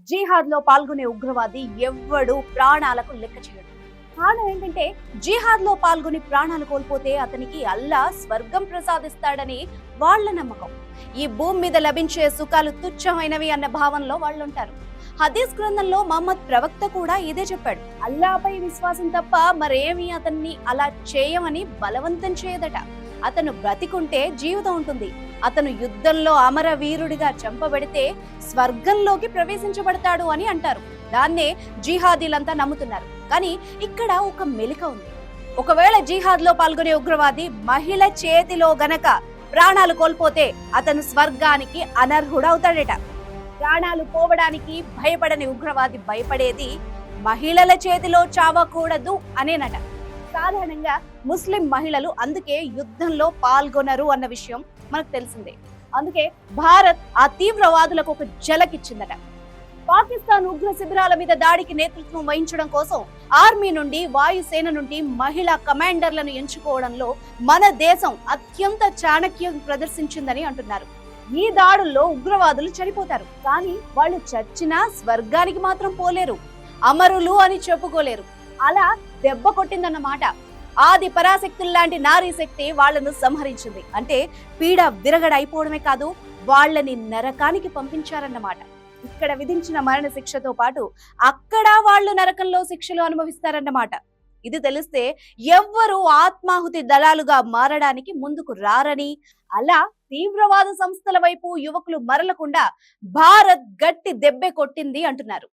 జిహాద్ లో పాల్గొనే ఉగ్రవాది ఎవ్వడు ప్రాణాలకు లెక్క చేయడు. కారణం ఏంటంటే జిహాద్ లో పాల్గొని ప్రాణాలు కోల్పోతే అతనికి అల్లా స్వర్గం ప్రసాదిస్తాడని వాళ్ళ నమ్మకం. ఈ భూమి మీద లభించే సుఖాలు తుచ్చమైనవి అన్న భావనలో వాళ్ళుంటారు. హదీస్ గ్రంథంలో మహమ్మద్ ప్రవక్త కూడా ఇదే చెప్పాడు. అల్లాపై విశ్వాసం తప్ప మరేమీ అతన్ని అలా చేయమని బలవంతం చేయదట. అతను బ్రతికుంటే జీవితం ఉంటుంది. అతను యుద్ధంలో అమర వీరుడిగా చంపబడితే స్వర్గంలోకి ప్రవేశించబడతాడు అని అంటారు. దాన్నే జిహాదీలంతా నమ్ముతున్నారు. కానీ ఇక్కడ ఒక మెలిక ఉంది. ఒకవేళ జిహాద్ లో పాల్గొనే ఉగ్రవాది మహిళ చేతిలో గనక ప్రాణాలు కోల్పోతే అతను స్వర్గానికి అనర్హుడవుతాడట. ప్రాణాలు పోవడానికి భయపడని ఉగ్రవాది భయపడేది మహిళల చేతిలో చావకూడదు అనేనట. సాధారణంగా ముస్లిం మహిళలు అందుకే యుద్ధంలో పాల్గొనరు అన్న విషయం మనకు తెలిసిందే. అందుకే భారత్ ఆ తీవ్రవాదులకు ఒక జలకిచ్చిందట. పాకిస్తాన్ ఉగ్ర శిబిరాల మీద దాడికి నేతృత్వం వహించడం కోసం ఆర్మీ నుండి, వాయుసేన నుండి మహిళా కమాండర్లను ఎంచుకోవడంలో మన దేశం అత్యంత చాణక్యం ప్రదర్శించిందని అంటున్నారు. ఈ దాడుల్లో ఉగ్రవాదులు చనిపోతారు, కానీ వాళ్ళు చచ్చినా స్వర్గానికి మాత్రం పోలేరు, అమరులు అని చెప్పుకోలేరు. అలా దెబ్బ కొట్టిందన్నమాట. ఆది పరాశక్తుల్లాంటి నారీ శక్తి వాళ్లను సంహరించింది. అంటే పీడ విరగడ అయిపోవడమే కాదు, వాళ్ళని నరకానికి పంపించారన్నమాట. ఇక్కడ విధించిన మరణ శిక్షతో పాటు అక్కడ వాళ్ళు నరకంలో శిక్షలు అనుభవిస్తారన్నమాట. ఇది తెలిస్తే ఎవ్వరూ ఆత్మాహుతి దళాలుగా మారడానికి ముందుకు రారని, అలా తీవ్రవాద సంస్థల వైపు యువకులు మరలకుండా భారత్ గట్టి దెబ్బే కొట్టింది అంటున్నారు.